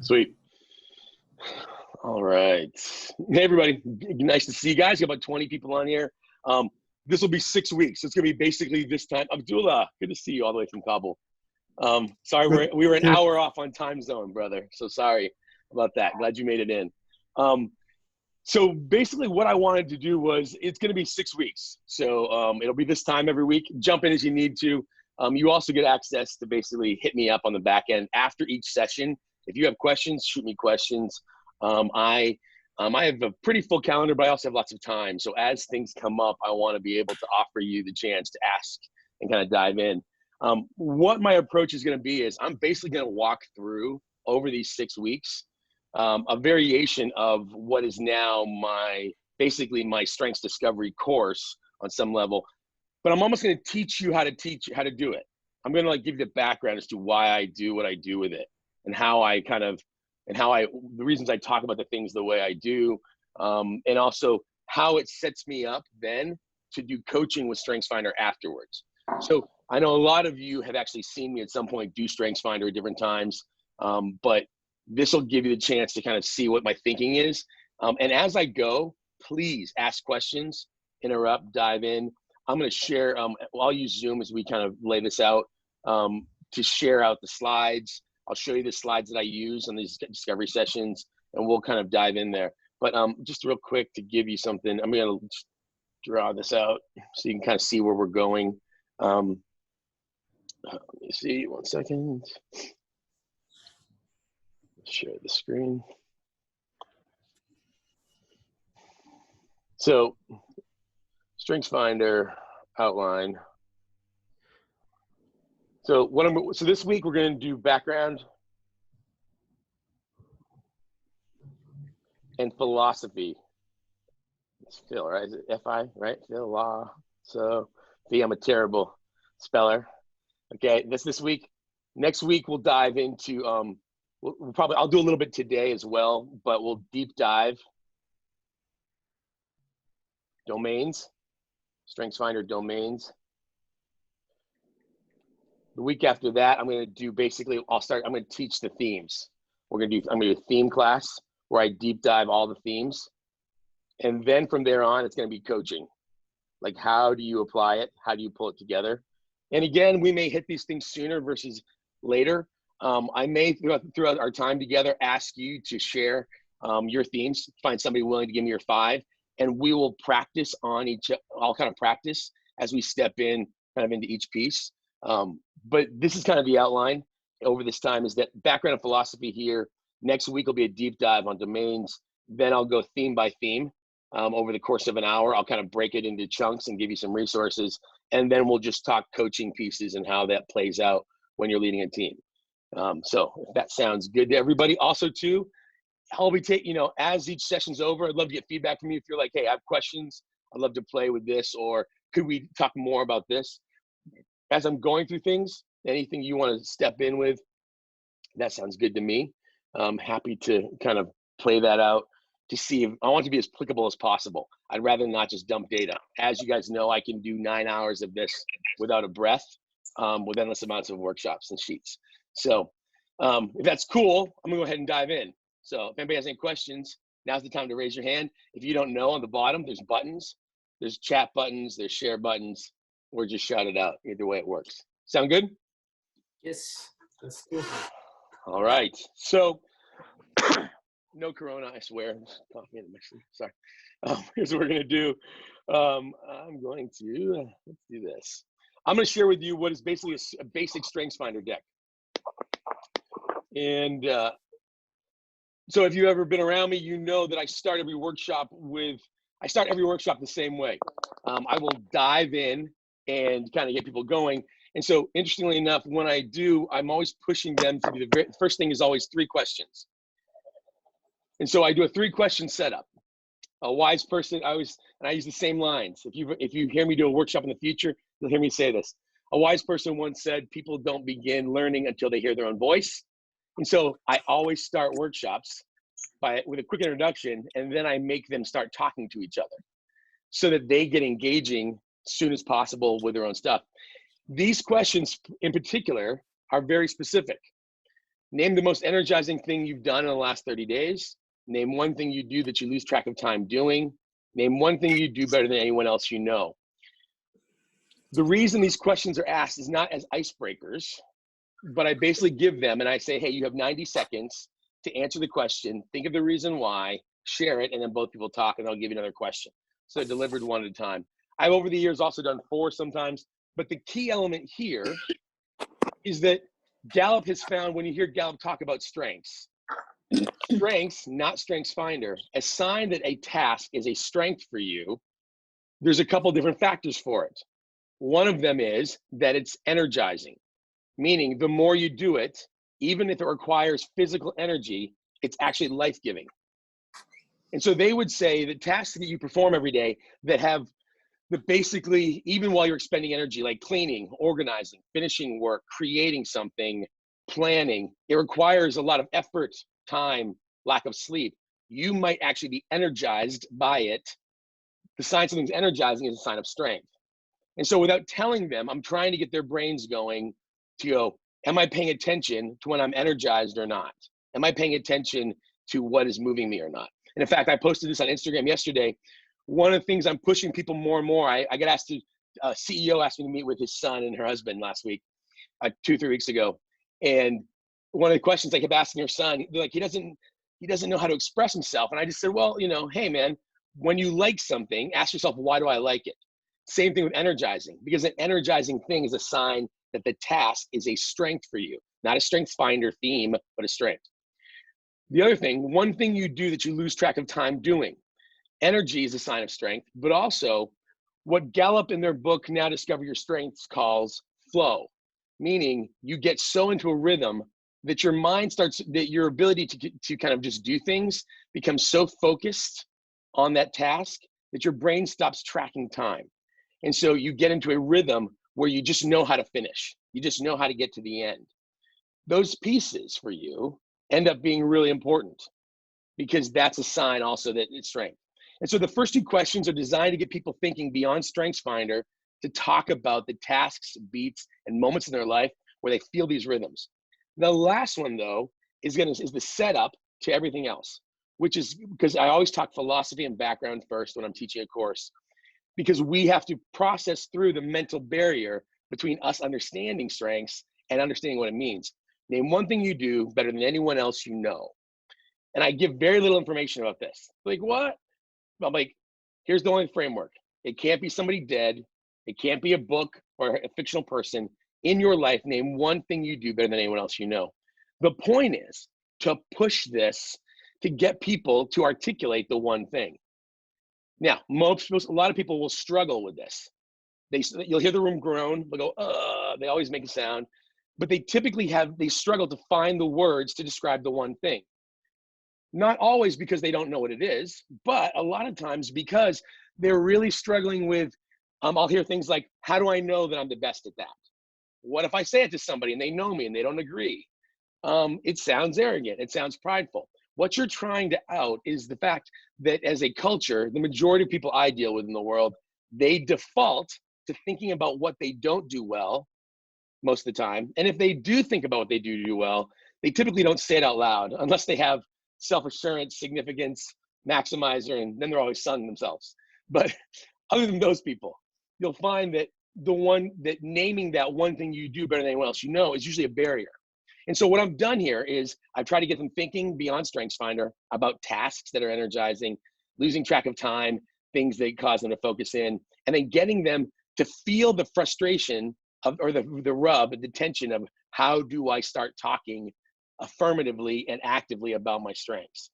Sweet. All right. Hey, everybody. Nice to see you guys. Got about 20 people on here. This will be 6 weeks. It's going to be basically this time. Abdullah, good to see you all the way from Kabul. Sorry, we were an hour off on time zone, brother. So sorry about that. Glad you made it in. So basically what I wanted to do was, it's going to be 6 weeks. So it'll be this time every week. Jump in as you need to. You also get access to basically hit me up on the back end after each session. If you have questions, shoot me questions. I have a pretty full calendar, but I also have lots of time. So as things come up, I want to be able to offer you the chance to ask and kind of dive in. What my approach is going to be is I'm basically going to walk through over these 6 weeks a variation of what is now basically my strengths discovery course on some level. But I'm almost going to teach you how to do it. I'm going to give you the background as to why I do what I do with it, and the reasons I talk about the things the way I do, and also how it sets me up then to do coaching with StrengthsFinder afterwards. So I know a lot of you have actually seen me at some point do StrengthsFinder at different times, but this will give you the chance to kind of see what my thinking is. And as I go, please ask questions, interrupt, dive in. I'm going to share, I'll use Zoom as we kind of lay this out, to share out the slides. I'll show you the slides that I use on these discovery sessions, and we'll kind of dive in there. But just real quick to give you something, I'm going to draw this out so you can kind of see where we're going. Let me see, 1 second. Share the screen. So, StrengthsFinder outline. So this week we're going to do background and philosophy. It's Phil, right? Is it F-I, right? Phil, law. So, I'm a terrible speller. Okay, this week. Next week we'll dive into, I'll do a little bit today as well, but we'll deep dive domains, StrengthsFinder domains. The week after that, I'm going to do I'm going to teach the themes. I'm going to do a theme class where I deep dive all the themes. And then from there on, it's going to be coaching. Like, how do you apply it? How do you pull it together? And again, we may hit these things sooner versus later. I may, throughout our time together, ask you to share your themes, find somebody willing to give me your 5, and we will practice I'll kind of practice as we step in kind of into each piece. But this is kind of the outline over this time, is that background and philosophy here. Next week will be a deep dive on domains. Then I'll go theme by theme over the course of an hour. I'll kind of break it into chunks and give you some resources. And then we'll just talk coaching pieces and how that plays out when you're leading a team. So if that sounds good to everybody. Also too, I'll be taking, as each session's over, I'd love to get feedback from you. If you're like, hey, I have questions, I'd love to play with this, or could we talk more about this? As I'm going through things, anything you want to step in with, that sounds good to me. I'm happy to kind of play that out to see if I want to be as applicable as possible. I'd rather not just dump data. As you guys know, I can do 9 hours of this without a breath, with endless amounts of workshops and sheets. So if that's cool, I'm gonna go ahead and dive in. So if anybody has any questions, now's the time to raise your hand. If you don't know, on the bottom, there's buttons. There's chat buttons, there's share buttons, or just shout it out. Either way it works. Sound good? Yes, that's good. All right. So no Corona, I swear. Coffee in the mixer. Sorry. Here's what we're gonna do. I'm going to let's do this. I'm gonna share with you what is basically a basic StrengthsFinder deck. And so if you've ever been around me, you know that I start every workshop the same way. I will dive in and kind of get people going. And so interestingly enough, when I do, I'm always pushing them to do the first thing is always 3 questions. And so I do a 3-question setup. A wise person, I use the same lines. If you hear me do a workshop in the future, you'll hear me say this. A wise person once said, people don't begin learning until they hear their own voice. And so I always start workshops with a quick introduction, and then I make them start talking to each other so that they get engaging as soon as possible with their own stuff. These questions in particular are very specific. Name the most energizing thing you've done in the last 30 days. Name one thing you do that you lose track of time doing. Name one thing you do better than anyone else you know. The reason these questions are asked is not as icebreakers, but I basically give them and I say, hey, you have 90 seconds to answer the question. Think of the reason why, share it, and then both people talk, and I'll give you another question. So they're delivered one at a time. I've over the years also done 4 sometimes, but the key element here is that Gallup has found, when you hear Gallup talk about strengths, not strengths finder, a sign that a task is a strength for you, there's a couple different factors for it. One of them is that it's energizing, meaning the more you do it, even if it requires physical energy, it's actually life-giving. And so they would say that tasks that you perform every day that have the basically, even while you're expending energy, like cleaning, organizing, finishing work, creating something, planning, it requires a lot of effort, time, lack of sleep. You might actually be energized by it. The sign something's energizing is a sign of strength. And so without telling them, I'm trying to get their brains going to go, am I paying attention to when I'm energized or not? Am I paying attention to what is moving me or not? And in fact, I posted this on Instagram yesterday. One of the things I'm pushing people more and more, I got asked to, CEO asked me to meet with his son and her husband last week, 2-3 weeks ago. And one of the questions I kept asking her son, like, he doesn't know how to express himself. And I just said, well, hey man, when you like something, ask yourself, why do I like it? Same thing with energizing, because an energizing thing is a sign that the task is a strength for you, not a strength finder theme, but a strength. The other thing, one thing you do that you lose track of time doing, energy is a sign of strength, but also what Gallup in their book, Now Discover Your Strengths, calls flow, meaning you get so into a rhythm that your mind starts, that your ability to kind of just do things becomes so focused on that task that your brain stops tracking time. And so you get into a rhythm where you just know how to finish. You just know how to get to the end. Those pieces for you end up being really important because that's a sign also that it's strength. And so the first 2 questions are designed to get people thinking beyond StrengthsFinder to talk about the tasks, beats, and moments in their life where they feel these rhythms. The last one, though, is the setup to everything else, which is because I always talk philosophy and background first when I'm teaching a course, because we have to process through the mental barrier between us understanding strengths and understanding what it means. Name one thing you do better than anyone else you know. And I give very little information about this. Like, what? I'm like, here's the only framework. It can't be somebody dead. It can't be a book or a fictional person. In your life, name one thing you do better than anyone else you know. The point is to push this to get people to articulate the one thing. Now, a lot of people will struggle with this. You'll hear the room groan. They'll go, they always make a sound, but they typically struggle to find the words to describe the one thing. Not always because they don't know what it is, but a lot of times because they're really struggling with, I'll hear things like, how do I know that I'm the best at that? What if I say it to somebody and they know me and they don't agree? It sounds arrogant. It sounds prideful. What you're trying to out is the fact that as a culture, the majority of people I deal with in the world, they default to thinking about what they don't do well most of the time. And if they do think about what they do well, they typically don't say it out loud unless they have self-assurance, significance, maximizer, and then they're always selling themselves. But other than those people, you'll find that naming that one thing you do better than anyone else you know is usually a barrier. And so what I've done here is I've tried to get them thinking beyond StrengthsFinder about tasks that are energizing, losing track of time, things that cause them to focus in, and then getting them to feel the frustration or the rub, the tension of how do I start talking affirmatively and actively about my strengths.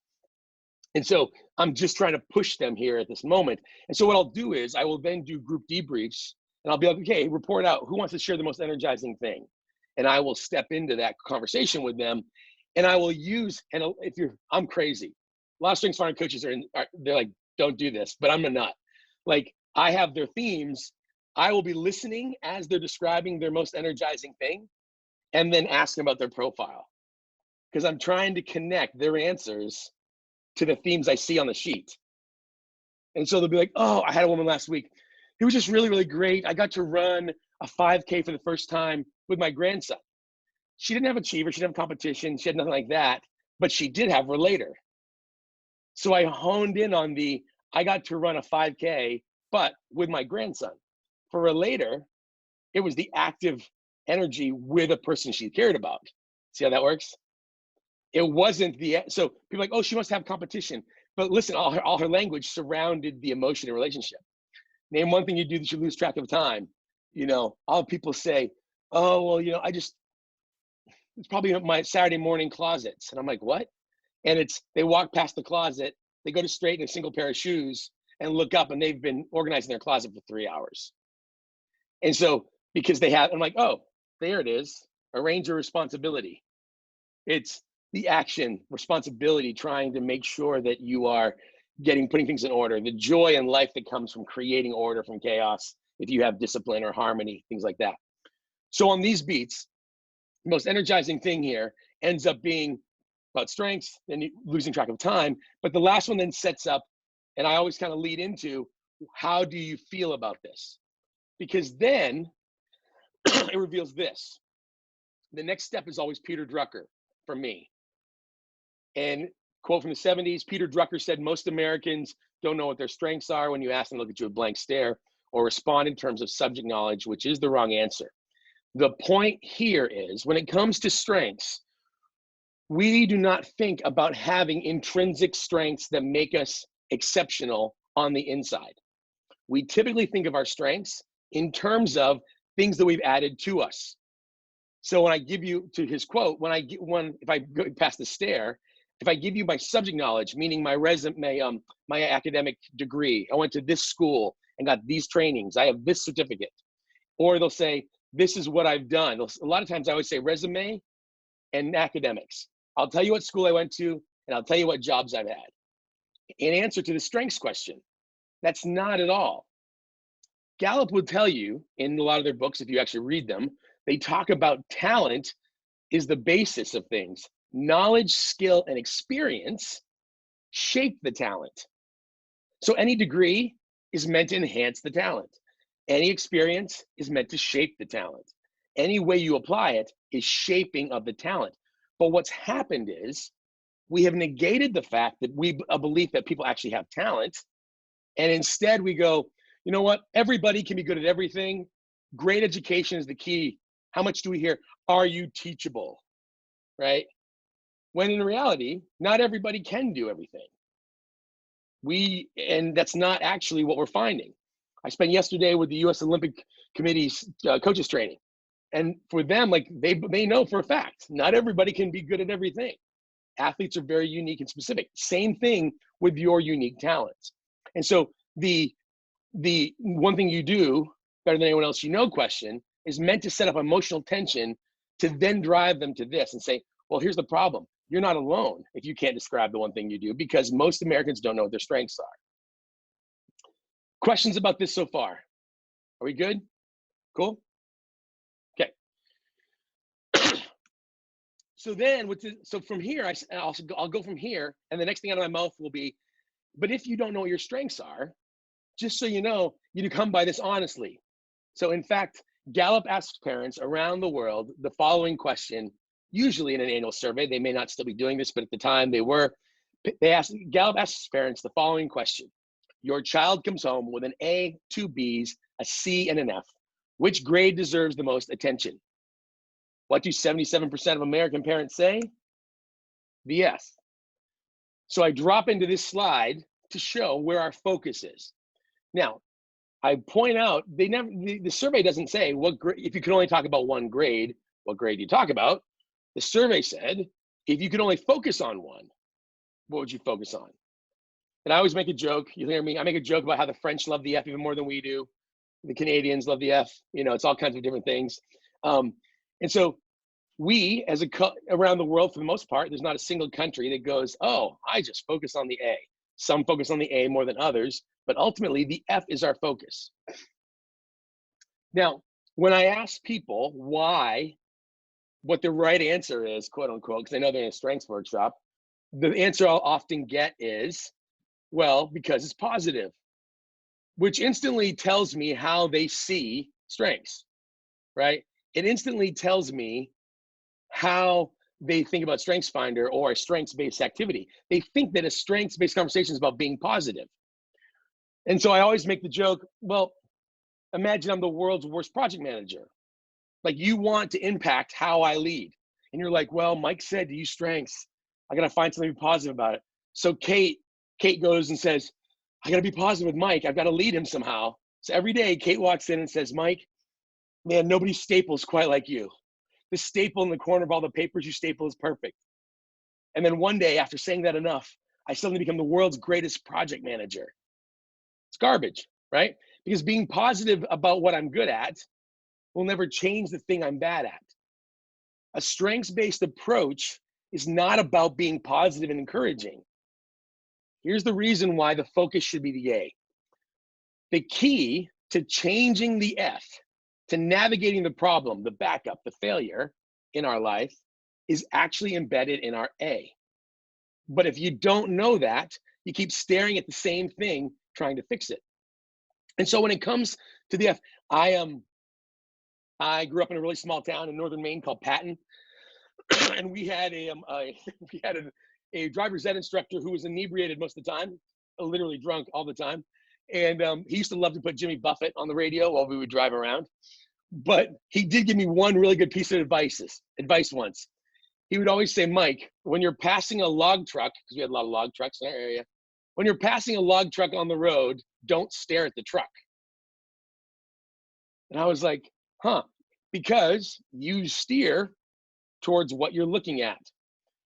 And so I'm just trying to push them here at this moment. And so what I'll do is I will then do group debriefs and I'll be like, okay, report out who wants to share the most energizing thing. And I will step into that conversation with them and I will use, and I'm crazy. A lot of StrengthsFinder coaches they're like, don't do this, but I'm a nut. Like I have their themes. I will be listening as they're describing their most energizing thing and then asking about their profile. Because I'm trying to connect their answers to the themes I see on the sheet. And so they'll be like, oh, I had a woman last week. It was just really, really great. I got to run a 5K for the first time with my grandson. She didn't have achiever, she didn't have competition, she had nothing like that, but she did have relator. So I honed in on I got to run a 5K, but with my grandson. For relator, it was the active energy with a person she cared about. See how that works? It wasn't so people are like, oh, she must have competition. But listen, all her language surrounded the emotion and relationship. Name one thing you do that you lose track of time. All people say, oh, well, it's probably my Saturday morning closets. And I'm like, what? And they walk past the closet, they go to straighten a single pair of shoes and look up, and they've been organizing their closet for 3 hours. And so because I'm like, oh, there it is. Arrange your responsibility. It's the action, responsibility, trying to make sure that you are putting things in order, the joy in life that comes from creating order from chaos, if you have discipline or harmony, things like that. So on these beats, the most energizing thing here ends up being about strengths and losing track of time. But the last one then sets up, and I always kind of lead into, how do you feel about this? Because then it reveals this. The next step is always Peter Drucker for me. And quote from the 70s, Peter Drucker said, most Americans don't know what their strengths are when you ask them to look at you with a blank stare or respond in terms of subject knowledge, which is the wrong answer. The point here is, when it comes to strengths, we do not think about having intrinsic strengths that make us exceptional on the inside. We typically think of our strengths in terms of things that we've added to us. So when I give you, to his quote, if I go past the stare, if I give you my subject knowledge, meaning my resume, my academic degree, I went to this school and got these trainings, I have this certificate, or they'll say, this is what I've done. A lot of times I would say resume and academics. I'll tell you what school I went to, and I'll tell you what jobs I've had. In answer to the strengths question, that's not at all. Gallup would tell you in a lot of their books, if you actually read them, they talk about talent is the basis of things. Knowledge, skill, and experience shape the talent. So any degree is meant to enhance the talent. Any experience is meant to shape the talent. Any way you apply it is shaping of the talent. But what's happened is we have negated the fact that a belief that people actually have talent. And instead we go, you know what? Everybody can be good at everything. Great education is the key. How much do we hear? Are you teachable? Right? When in reality, not everybody can do everything. And that's not actually what we're finding. I spent yesterday with the U.S. Olympic Committee's coaches training. And for them, like they know for a fact, not everybody can be good at everything. Athletes are very unique and specific. Same thing with your unique talents. And so the one thing you do better than anyone else you know question is meant to set up emotional tension to then drive them to this and say, well, here's the problem. You're not alone if you can't describe the one thing you do, because most Americans don't know what their strengths are. Questions about this so far? Are we good? Cool? Okay. So then, so from here, I'll go from here, and the next thing out of my mouth will be, but if you don't know what your strengths are, just so you know, you come by this honestly. So in fact, Gallup asks parents around the world the following question, usually in an annual survey. They may not still be doing this, but at the time they were. Gallup asks parents the following question. Your child comes home with an A, 2 Bs, a C, and an F. Which grade deserves the most attention? What do 77% of American parents say? The F. So I drop into this slide to show where our focus is. Now, I point out, the survey doesn't say if you can only talk about one grade, what grade do you talk about? The survey said, if you could only focus on one, what would you focus on? And I always make a joke, you hear me, I make a joke about how the French love the F even more than we do. The Canadians love the F, it's all kinds of different things. And so we, around the world, for the most part, there's not a single country that goes, oh, I just focus on the A. Some focus on the A more than others, but ultimately the F is our focus. Now, when I ask people what the right answer is, quote unquote, because I know they're in a strengths workshop, the answer I'll often get is, well, because it's positive, which instantly tells me how they see strengths, right? It instantly tells me how they think about StrengthsFinder or a strengths-based activity. They think that a strengths-based conversation is about being positive. And so I always make the joke, well, imagine I'm the world's worst project manager. Like, you want to impact how I lead. And you're like, well, Mike said to use strengths. I got to find something to be positive about it. So Kate goes and says, I got to be positive with Mike. I've got to lead him somehow. So every day Kate walks in and says, Mike, man, nobody staples quite like you. This staple in the corner of all the papers you staple is perfect. And then one day, after saying that enough, I suddenly become the world's greatest project manager. It's garbage, right? Because being positive about what I'm good at will never change the thing I'm bad at. A strengths-based approach is not about being positive and encouraging. Here's the reason why the focus should be the A. The key to changing the F, to navigating the problem, the backup, the failure in our life is actually embedded in our A. But if you don't know that, you keep staring at the same thing, trying to fix it. And so when it comes to the F, I grew up in a really small town in northern Maine called Patton, and we had a driver's ed instructor who was inebriated most of the time, literally drunk all the time. And he used to love to put Jimmy Buffett on the radio while we would drive around. But he did give me one really good piece of advice once. He would always say, Mike, when you're passing a log truck, because we had a lot of log trucks in our area, when you're passing a log truck on the road, don't stare at the truck. And I was like, huh, because you steer towards what you're looking at.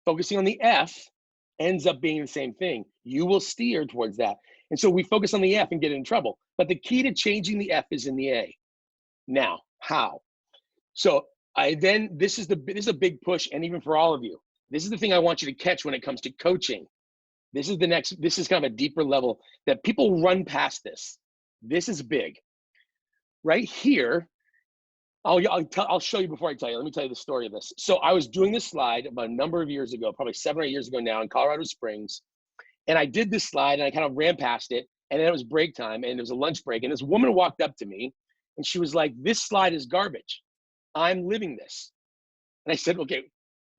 Focusing on the F ends up being the same thing. You will steer towards that. And so we focus on the F and get in trouble. But the key to changing the F is in the A. Now, how? So this is a big push, and even for all of you, this is the thing I want you to catch when it comes to coaching. This is kind of a deeper level that people run past this. This is big. Right here, I'll show you before I tell you. Let me tell you the story of this. So I was doing this slide about a number of years ago, probably 7 or 8 years ago now, in Colorado Springs. And I did this slide and I kind of ran past it. And then it was break time and it was a lunch break. And this woman walked up to me and she was like, this slide is garbage. I'm living this. And I said, okay,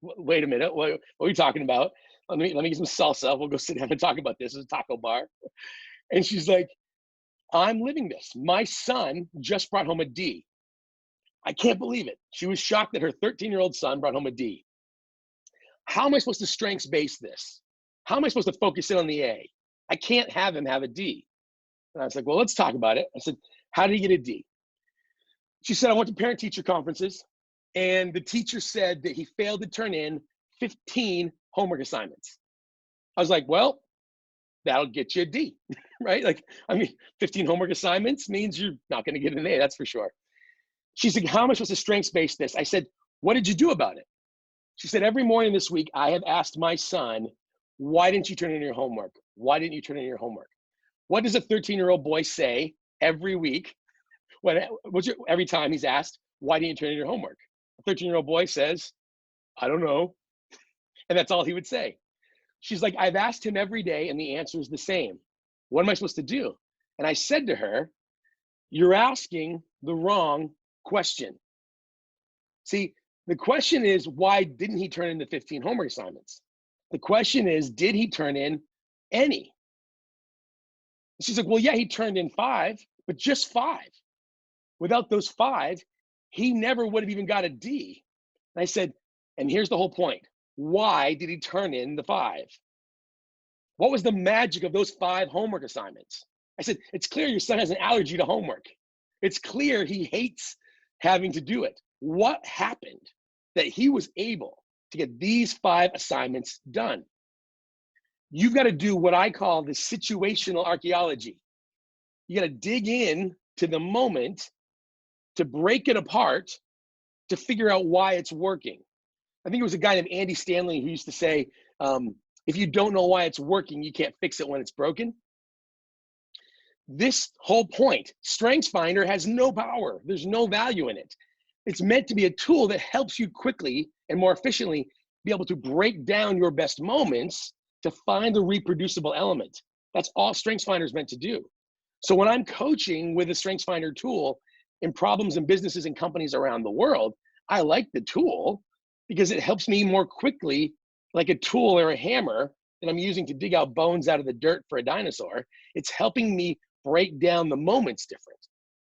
wait a minute. What are you talking about? Let me get some salsa. We'll go sit down and talk about this. It's a taco bar. And she's like, I'm living this. My son just brought home a D. I can't believe it. She was shocked that her 13-year-old son brought home a D. How am I supposed to strengths base this? How am I supposed to focus in on the A? I can't have him have a D. And I was like, well, let's talk about it. I said, how did he get a D? She said, I went to parent-teacher conferences, and the teacher said that he failed to turn in 15 homework assignments. I was like, well, that'll get you a D, right? Like, I mean, 15 homework assignments means you're not going to get an A, that's for sure. She said, how am I supposed to strengths base this? I said, what did you do about it? She said, every morning this week, I have asked my son, why didn't you turn in your homework? Why didn't you turn in your homework? What does a 13-year-old boy say every week? Every time he's asked, why didn't you turn in your homework? A 13-year-old boy says, I don't know. And that's all he would say. She's like, I've asked him every day and the answer is the same. What am I supposed to do? And I said to her, you're asking the wrong question. See, the question is, why didn't he turn in the 15 homework assignments? The question is, did he turn in any? She's like, well, yeah, he turned in 5, but just 5. Without those 5, he never would have even got a D. And I said, and here's the whole point. Why did he turn in the 5? What was the magic of those 5 homework assignments? I said, it's clear your son has an allergy to homework. It's clear he hates having to do it. What happened that he was able to get these 5 assignments done? You've got to do what I call the situational archaeology. You got to dig in to the moment to break it apart to figure out why it's working. I think it was a guy named Andy Stanley who used to say, if you don't know why it's working, you can't fix it when it's broken. This whole point, StrengthsFinder has no power. There's no value in it. It's meant to be a tool that helps you quickly and more efficiently be able to break down your best moments to find the reproducible element. That's all StrengthsFinder is meant to do. So when I'm coaching with a StrengthsFinder tool in problems in businesses and companies around the world, I like the tool, because it helps me more quickly, like a tool or a hammer that I'm using to dig out bones out of the dirt for a dinosaur. It's helping me break down the moments different,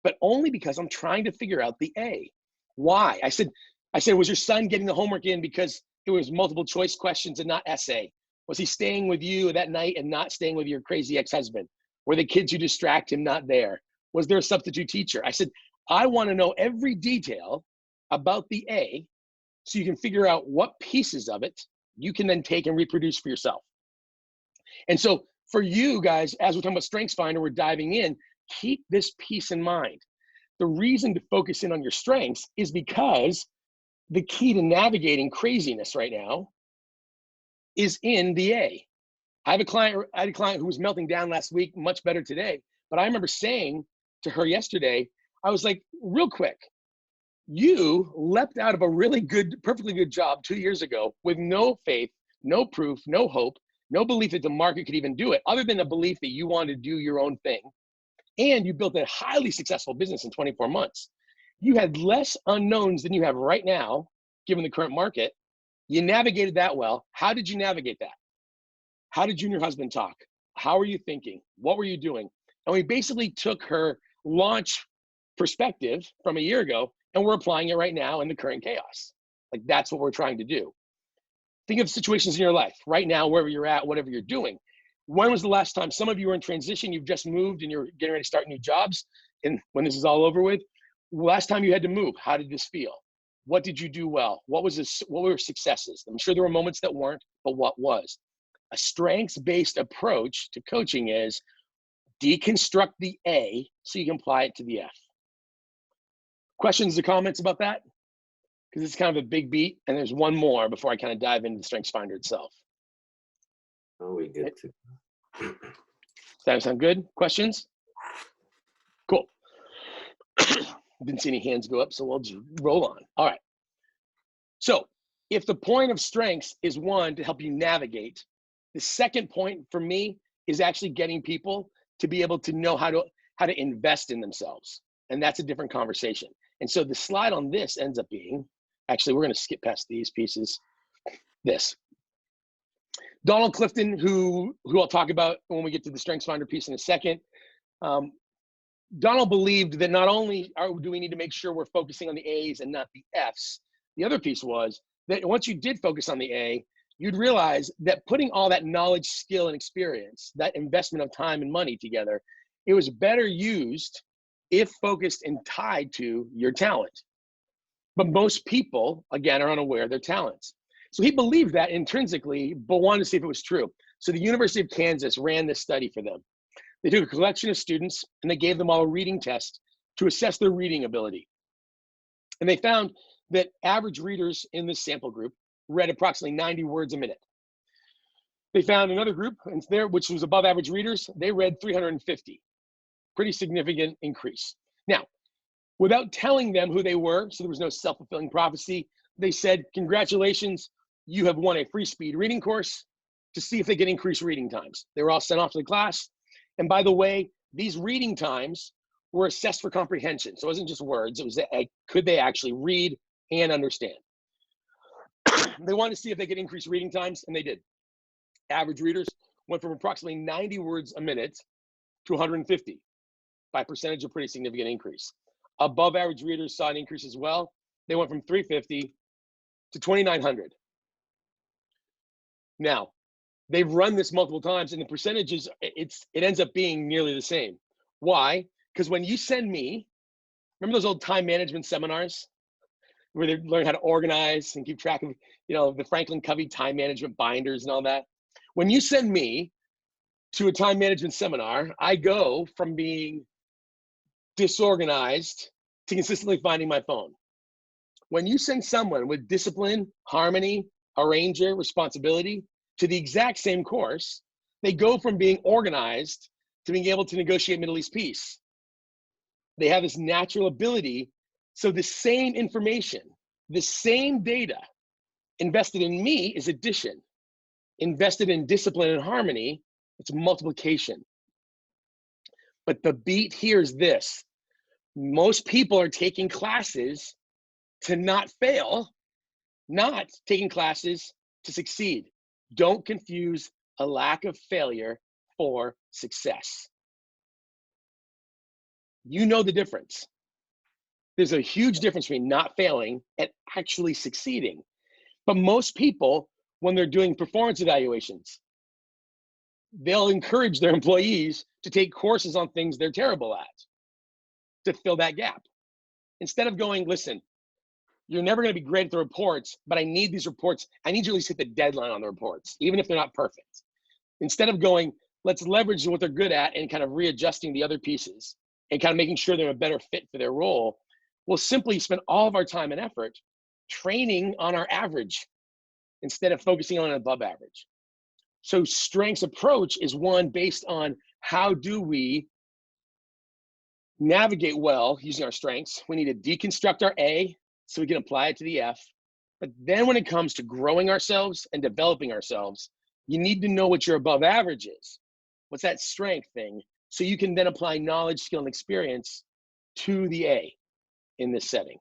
but only because I'm trying to figure out the A. Why? I said, was your son getting the homework in because it was multiple choice questions and not essay? Was he staying with you that night and not staying with your crazy ex-husband? Were the kids who distract him not there? Was there a substitute teacher? I said, I want to know every detail about the A so you can figure out what pieces of it you can then take and reproduce for yourself. And so for you guys, as we're talking about StrengthsFinder, we're diving in, keep this piece in mind. The reason to focus in on your strengths is because the key to navigating craziness right now is in the A. I had a client who was melting down last week, much better today. But I remember saying to her yesterday, I was like, real quick, you leapt out of a really good, perfectly good job 2 years ago with no faith, no proof, no hope, no belief that the market could even do it, other than a belief that you wanted to do your own thing. And you built a highly successful business in 24 months. You had less unknowns than you have right now, given the current market. You navigated that well. How did you navigate that? How did you and your husband talk? How were you thinking? What were you doing? And we basically took her launch perspective from a year ago and we're applying it right now in the current chaos. Like that's what we're trying to do. Think of situations in your life right now, wherever you're at, whatever you're doing. When was the last time, some of you are in transition, you've just moved and you're getting ready to start new jobs. And when this is all over with, last time you had to move, how did this feel? What did you do well? What were successes? I'm sure there were moments that weren't, but what was? A strengths-based approach to coaching is deconstruct the A so you can apply it to the F. Questions or comments about that? Because it's kind of a big beat, and there's one more before I kind of dive into the StrengthsFinder itself. Oh, we good to. Does that sound good? Questions? Cool. Didn't see any hands go up, so we'll just roll on. All right. So if the point of strengths is one, to help you navigate, the second point for me is actually getting people to be able to know how to invest in themselves. And that's a different conversation. And so the slide on this ends up being, actually, we're going to skip past these pieces. This. Donald Clifton, who I'll talk about when we get to the StrengthsFinder piece in a second. Donald believed that not only do we need to make sure we're focusing on the A's and not the F's, the other piece was that once you did focus on the A, you'd realize that putting all that knowledge, skill, and experience, that investment of time and money together, it was better used if focused and tied to your talent. But most people, again, are unaware of their talents. So he believed that intrinsically, but wanted to see if it was true. So the University of Kansas ran this study for them. They took a collection of students and they gave them all a reading test to assess their reading ability. And they found that average readers in this sample group read approximately 90 words a minute. They found another group, which was above average readers, they read 350. Pretty significant increase. Now, without telling them who they were, so there was no self-fulfilling prophecy, they said, congratulations, you have won a free speed reading course to see if they can increase reading times. They were all sent off to the class. And by the way, these reading times were assessed for comprehension. So it wasn't just words, it was could they actually read and understand? They wanted to see if they could increase reading times, and they did. Average readers went from approximately 90 words a minute to 150. By percentage, a pretty significant increase. Above average readers saw an increase as well. They went from 350 to 2,900. Now, they've run this multiple times, and the percentages, it ends up being nearly the same. Why? Because when you send me, remember those old time management seminars where they learn how to organize and keep track of, the Franklin Covey time management binders and all that? When you send me to a time management seminar, I go from being disorganized to consistently finding my phone. When you send someone with discipline, harmony, arranger, responsibility to the exact same course, they go from being organized to being able to negotiate Middle East peace. They have this natural ability. So the same information, the same data invested in me is addition. Invested in discipline and harmony, it's multiplication. But the beat here is this. Most people are taking classes to not fail not taking classes to succeed. Don't confuse a lack of failure for success. You know the difference. There's a huge difference between not failing and actually succeeding. But most people, when they're doing performance evaluations, they'll encourage their employees to take courses on things they're terrible at to fill that gap. Instead of going, listen, you're never going to be great at the reports, but I need these reports. I need you to at least hit the deadline on the reports, even if they're not perfect. Instead of going, let's leverage what they're good at and kind of readjusting the other pieces and kind of making sure they're a better fit for their role, we'll simply spend all of our time and effort training on our average instead of focusing on an above average. So strengths approach is one based on how do we navigate well using our strengths. We need to deconstruct our A so we can apply it to the F. But then when it comes to growing ourselves and developing ourselves, you need to know what your above average is. What's that strength thing? So you can then apply knowledge, skill, and experience to the A in this setting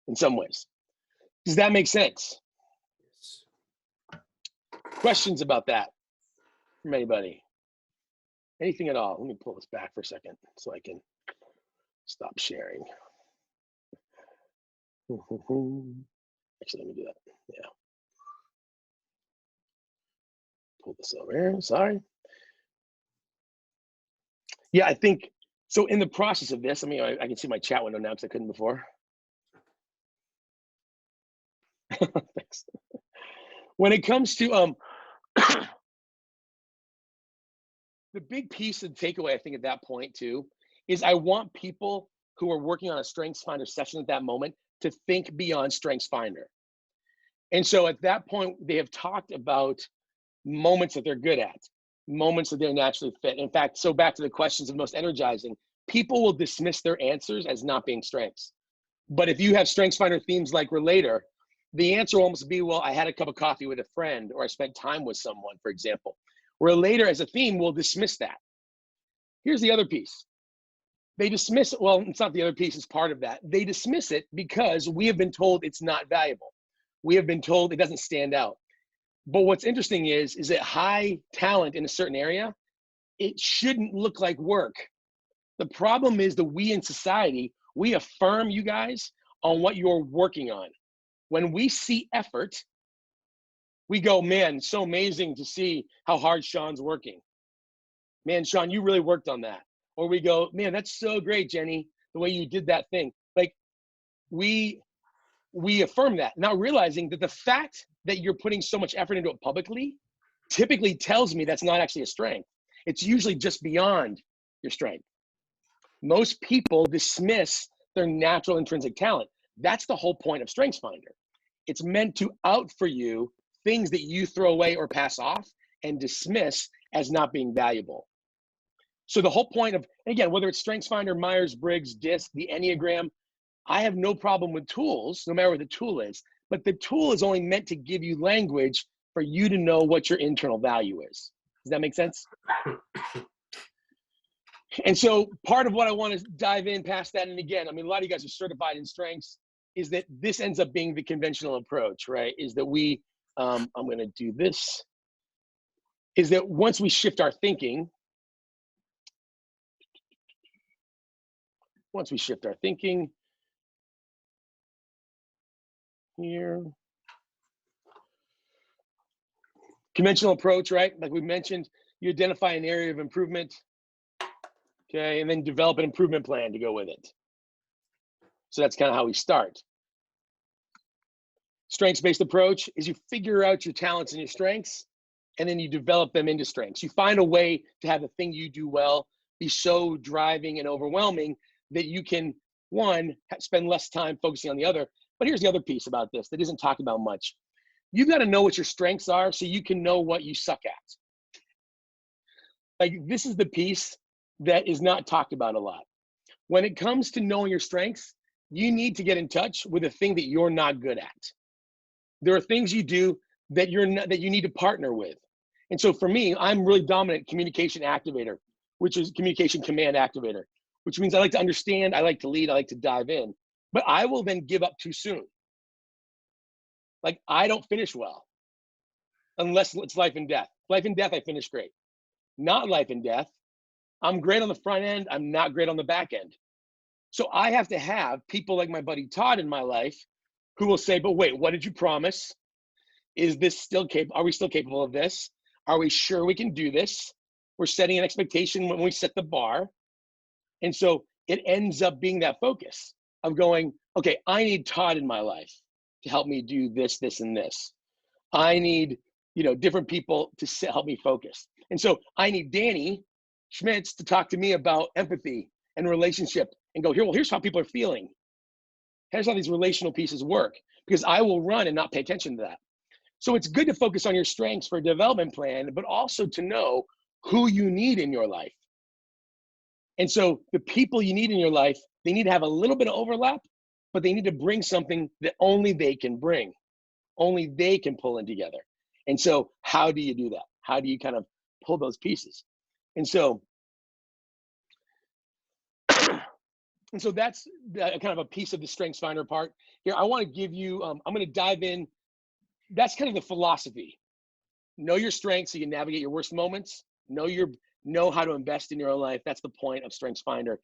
in some ways. Does that make sense? Questions about that from anybody? Anything at all? Let me pull this back for a second so I can stop sharing. Actually, let me do that. Yeah. Pull this over here. Sorry. Yeah, I think so. In the process of this, I mean, I can see my chat window now because I couldn't before. Thanks. When it comes to the big piece of takeaway, I think at that point too, is I want people who are working on a Strengths Finder session at that moment to think beyond Strengths Finder. And so at that point, they have talked about moments that they're good at, moments that they're naturally fit. In fact, so back to the questions of most energizing, people will dismiss their answers as not being strengths. But if you have Strengths Finder themes like relator, the answer will almost be, well, I had a cup of coffee with a friend, or I spent time with someone, for example. Relator as a theme will dismiss that. Here's the other piece. They dismiss it. Well, it's not the other piece, it's part of that. They dismiss it because we have been told it's not valuable. We have been told it doesn't stand out. But what's interesting is that high talent in a certain area, it shouldn't look like work. The problem is that we in society, we affirm you guys on what you're working on. When we see effort, we go, man, so amazing to see how hard Sean's working. Man, Sean, you really worked on that. Or we go, man, that's so great, Jenny, the way you did that thing. Like we affirm that, not realizing that the fact that you're putting so much effort into it publicly typically tells me that's not actually a strength. It's usually just beyond your strength. Most people dismiss their natural intrinsic talent. That's the whole point of Strengths Finder. It's meant to out for you things that you throw away or pass off and dismiss as not being valuable. So the whole point of, and again, whether it's Strengths Finder, Myers-Briggs, DISC, the Enneagram, I have no problem with tools, no matter what the tool is, but the tool is only meant to give you language for you to know what your internal value is. Does that make sense? And so part of what I want to dive in past that, and again, I mean, a lot of you guys are certified in strengths, is that this ends up being the conventional approach, right? Is that we, I'm going to do this, is that once we shift our thinking, here, conventional approach, right? Like we mentioned, you identify an area of improvement, okay, and then develop an improvement plan to go with it. So that's kind of how we start. Strengths-based approach is you figure out your talents and your strengths, and then you develop them into strengths. You find a way to have the thing you do well be so driving and overwhelming that you can, one, spend less time focusing on the other. But here's the other piece about this that isn't talked about much. You've got to know what your strengths are so you can know what you suck at. Like, this is the piece that is not talked about a lot. When it comes to knowing your strengths, you need to get in touch with the thing that you're not good at. There are things you do that you need to partner with. And so for me, I'm really dominant communication activator, which is communication command activator, which means I like to understand, I like to lead, I like to dive in, but I will then give up too soon. Like, I don't finish well unless it's life and death. Life and death, I finish great. Not life and death, I'm great on the front end, I'm not great on the back end. So I have to have people like my buddy Todd in my life who will say, but wait, what did you promise? Is this still capable? Are we still capable of this? Are we sure we can do this? We're setting an expectation when we set the bar. And so it ends up being that focus of going, okay, I need Todd in my life to help me do this, this, and this. I need, different people to help me focus. And so I need Danny Schmitz to talk to me about empathy and relationship and go, here's how people are feeling. Here's how these relational pieces work, because I will run and not pay attention to that. So it's good to focus on your strengths for a development plan, but also to know who you need in your life. And so the people you need in your life, they need to have a little bit of overlap, but they need to bring something that only they can bring, only they can pull in together. And so how do you do that? How do you kind of pull those pieces? And so that's kind of a piece of the Strengths Finder part. Here, I want to give you, I'm going to dive in. That's kind of the philosophy. Know your strengths so you can navigate your worst moments. Know how to invest in your own life. That's the point of Strengths Finder.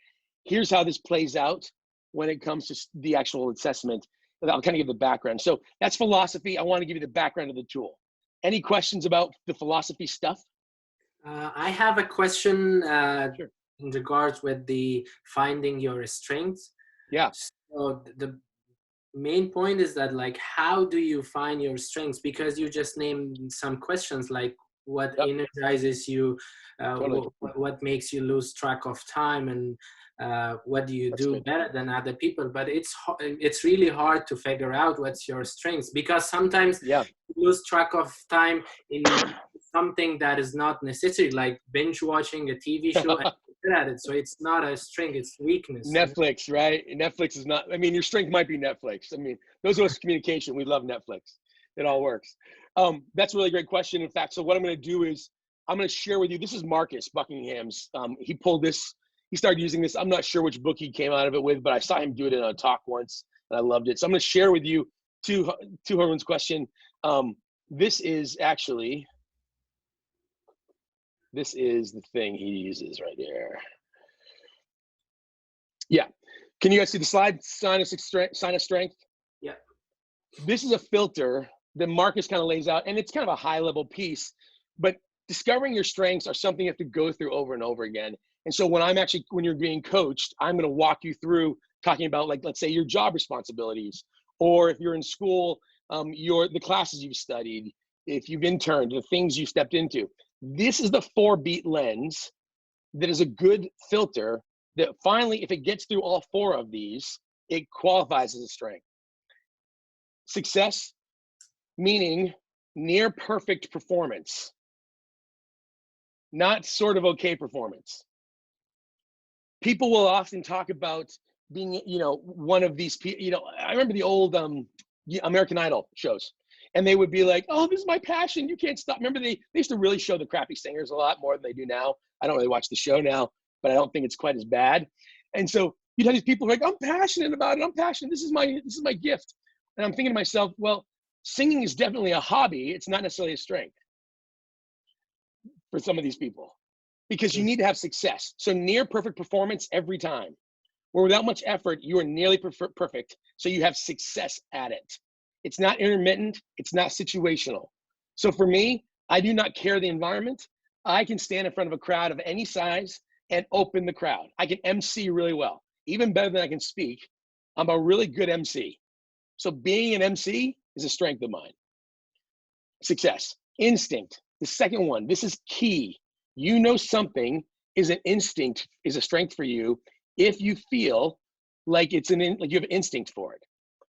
Here's how this plays out when it comes to the actual assessment. I'll kind of give the background. So that's philosophy. I want to give you the background of the tool. Any questions about the philosophy stuff? I have a question Sure. in regards with the finding your strengths. Yeah. So the main point is that, like, how do you find your strengths? Because you just named some questions like what energizes you, Totally. what makes you lose track of time, and what do you do better than other people. But it's really hard to figure out what's your strengths, because sometimes you lose track of time in something that is not necessary, like binge watching a TV show and good at it. So it's not a strength, it's weakness. Netflix, right? Netflix is not, your strength might be Netflix. Those of us communication, we love Netflix. It all works. That's a really great question. In fact, so what I'm going to do is I'm going to share with you, this is Marcus Buckingham's. He pulled this, he started using this. I'm not sure which book he came out of it with, but I saw him do it in a talk once and I loved it. So I'm going to share with you to Herman's question. This is the thing he uses right here. Yeah. Can you guys see the slide? Sign of strength. Yeah. This is a filter that Marcus kind of lays out, and it's kind of a high level piece, but discovering your strengths are something you have to go through over and over again. And so when you're being coached, I'm going to walk you through talking about, like, let's say your job responsibilities, or if you're in school, the classes you've studied, if you've interned, the things you stepped into. This is the 4-beat lens that is a good filter that finally, if it gets through all 4 of these, it qualifies as a strength. Success, meaning near perfect performance, not sort of okay performance. People will often talk about being, one of these people, I remember the old American Idol shows, and they would be like, oh, this is my passion, you can't stop. Remember they used to really show the crappy singers a lot more than they do now. I don't really watch the show now, but I don't think it's quite as bad. And so you'd have these people who are like, I'm passionate about it. I'm passionate. This is my gift. And I'm thinking to myself, well, singing is definitely a hobby. It's not necessarily a strength for some of these people, because you need to have success. So near perfect performance every time, where without much effort, you are nearly perfect. So you have success at it. It's not intermittent. It's not situational. So for me, I do not care the environment. I can stand in front of a crowd of any size and open the crowd. I can MC really well, even better than I can speak. I'm a really good MC. So being an MC is a strength of mine. Success, instinct. The second one, this is key. You know something is an instinct, is a strength for you if you feel like like you have instinct for it.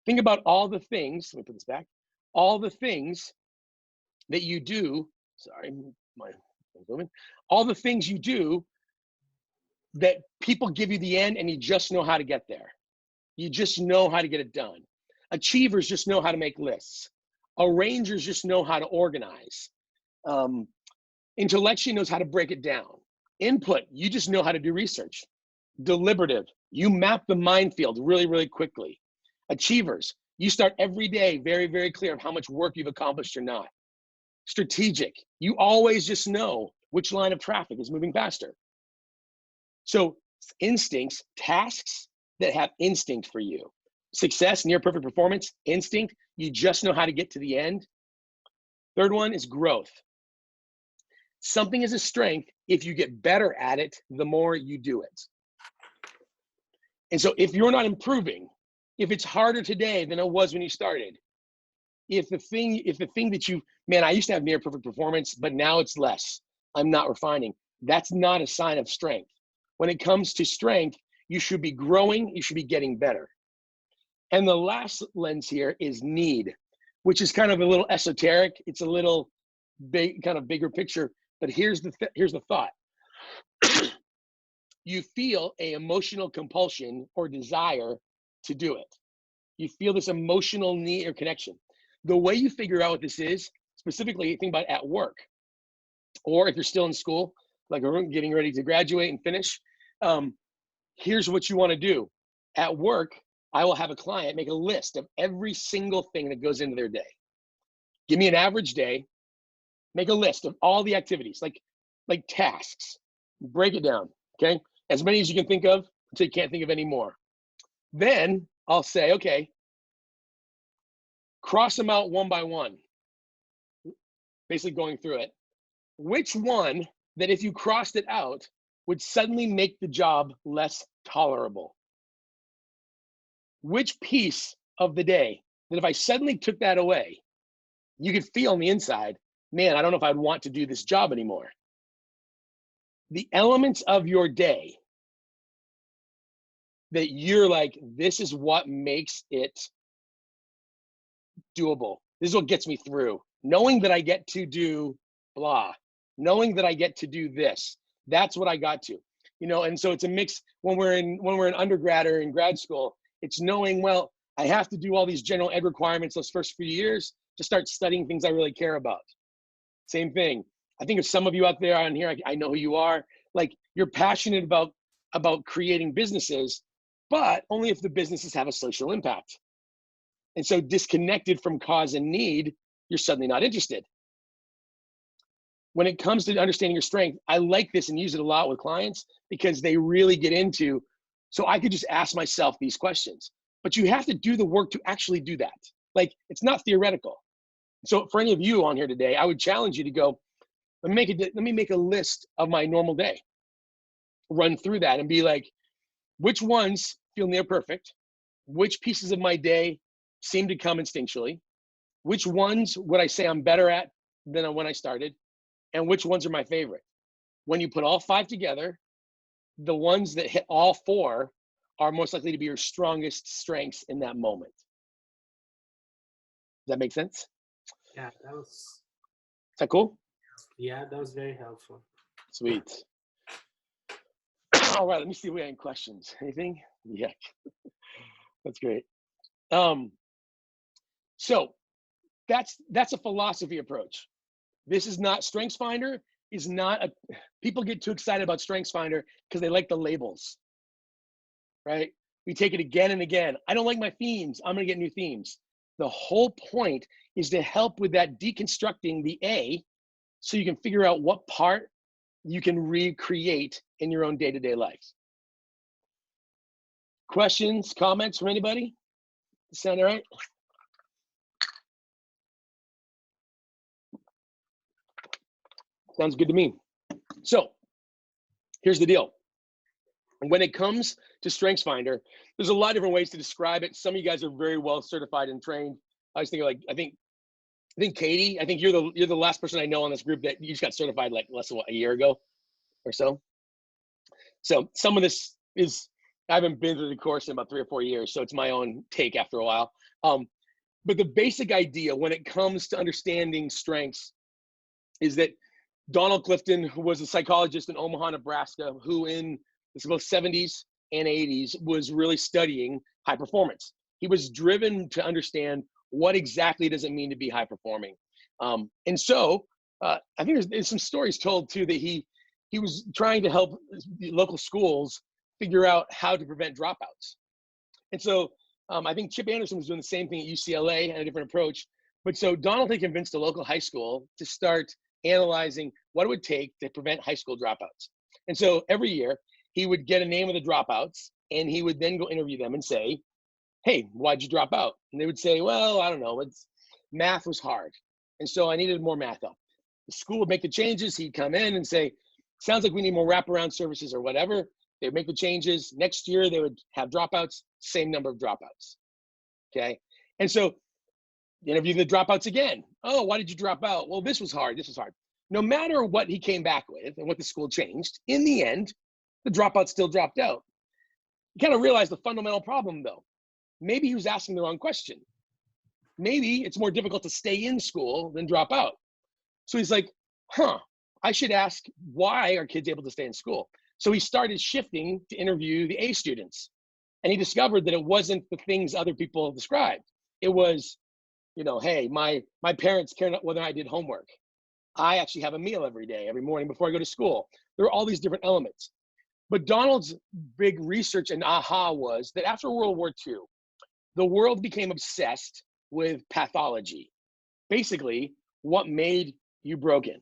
Think about all the things, let me put this back, all the things that you do, all the things you do that people give you the end and you just know how to get there. You just know how to get it done. Achievers just know how to make lists. Arrangers just know how to organize. Intellectually knows how to break it down. Input, you just know how to do research. Deliberative, you map the minefield really, really quickly. Achievers, You start every day very, very clear of how much work you've accomplished or not. Strategic. You always just know which line of traffic is moving faster. So instincts, tasks that have instinct for you. Success, near perfect performance, instinct. You just know how to get to the end. Third one is growth. Something is a strength if you get better at it, the more you do it. And so if you're not improving, if it's harder today than it was when you started, if the thing that you, man, I used to have near perfect performance, but now it's less, I'm not refining, that's not a sign of strength. When it comes to strength, you should be growing, you should be getting better. And the last lens here is need, which is kind of a little esoteric. It's a little big, kind of bigger picture, but here's the thought. You feel an emotional compulsion or desire to do it. You feel this emotional need or connection. The way you figure out what this is, specifically think about at work, or if you're still in school, like we're getting ready to graduate and finish, here's what you want to do. At work, I will have a client make a list of every single thing that goes into their day. Give me an average day, make a list of all the activities, like tasks, break it down, okay? As many as you can think of until you can't think of any more. Then I'll say, okay, cross them out one by one, basically going through it. Which one that if you crossed it out would suddenly make the job less tolerable? Which piece of the day that if I suddenly took that away, you could feel on the inside, man, I don't know if I'd want to do this job anymore. The elements of your day that you're like, this is what makes it doable. This is what gets me through. Knowing that I get to do blah, knowing that I get to do this, that's what I got to, you know. And so it's a mix when we're in undergrad or in grad school. It's knowing, well, I have to do all these general ed requirements those first few years to start studying things I really care about. Same thing. I think of some of you out there on here, I know who you are. Like, you're passionate about creating businesses, but only if the businesses have a social impact. And so disconnected from cause and need, you're suddenly not interested. When it comes to understanding your strength, I like this and use it a lot with clients because they really get into, so I could just ask myself these questions, but you have to do the work to actually do that. Like, it's not theoretical. So for any of you on here today, I would challenge you to go, let me make a list of my normal day. Run through that and be like, which ones feel near perfect? Which pieces of my day seem to come instinctually? Which ones would I say I'm better at than when I started? And which ones are my favorite? When you put all 5 together, the ones that hit all 4 are most likely to be your strongest strengths in that moment. Does that make sense? Yeah, Is that cool? Yeah, that was very helpful. Sweet. All right, let me see if we have any questions. Anything? Yeah, that's great. So that's a philosophy approach. This is not, StrengthsFinder is not people get too excited about StrengthsFinder because they like the labels, right? We take it again and again. I don't like my themes. I'm gonna get new themes. The whole point is to help with that deconstructing the A so you can figure out what part you can recreate in your own day-to-day life. Questions, comments from anybody? Sound all right? Sounds good to me. So here's the deal. When it comes to StrengthsFinder, there's a lot of different ways to describe it. Some of you guys are very well certified and trained. I was thinking, like, I think Katie, I think you're the last person I know on this group that you just got certified like less than a year ago or so. So some of this is, I haven't been through the course in about 3 or 4 years, so it's my own take after a while. But the basic idea when it comes to understanding strengths is that Donald Clifton, who was a psychologist in Omaha, Nebraska, who in the 70s and 80s was really studying high performance. He was driven to understand what exactly does it mean to be high performing. And so I think there's some stories told too that he was trying to help the local schools figure out how to prevent dropouts. And so I think Chip Anderson was doing the same thing at UCLA and a different approach. But so Donald had convinced a local high school to start analyzing what it would take to prevent high school dropouts. And so every year he would get a name of the dropouts and he would then go interview them and say, hey, why'd you drop out? And they would say, well, I don't know, math was hard. And so I needed more math help. The school would make the changes. He'd come in and say, sounds like we need more wraparound services or whatever. They would make the changes. Next year, they would have dropouts, same number of dropouts, okay? And so interview the dropouts again. Oh, why did you drop out? Well, this was hard, this was hard. No matter what he came back with and what the school changed, in the end, the dropouts still dropped out. You kind of realize the fundamental problem though. Maybe he was asking the wrong question. Maybe it's more difficult to stay in school than drop out. So he's like, I should ask, why are kids able to stay in school? So he started shifting to interview the A students. And he discovered that it wasn't the things other people described. It was, hey, my parents care whether I did homework. I actually have a meal every day, every morning before I go to school. There are all these different elements. But Donald's big research and aha was that after World War II, the world became obsessed with pathology. Basically, what made you broken,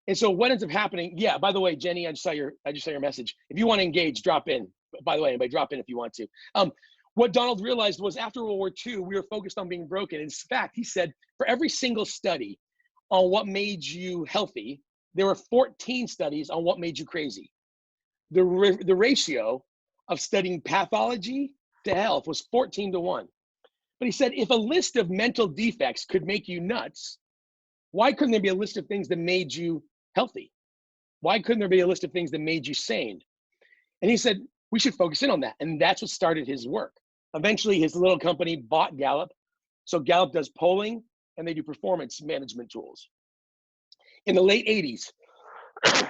and so what ends up happening, yeah, by the way, Jenny, I just saw your message. If you want to engage, drop in. By the way, anybody drop in if you want to. What Donald realized was after World War II, we were focused on being broken. In fact, he said, for every single study on what made you healthy, there were 14 studies on what made you crazy. The ratio of studying pathology to health was 14-1. But he said, if a list of mental defects could make you nuts, why couldn't there be a list of things that made you healthy? Why couldn't there be a list of things that made you sane? And he said, we should focus in on that. And that's what started his work. Eventually, his little company bought Gallup. So Gallup does polling and they do performance management tools. In the late 80s,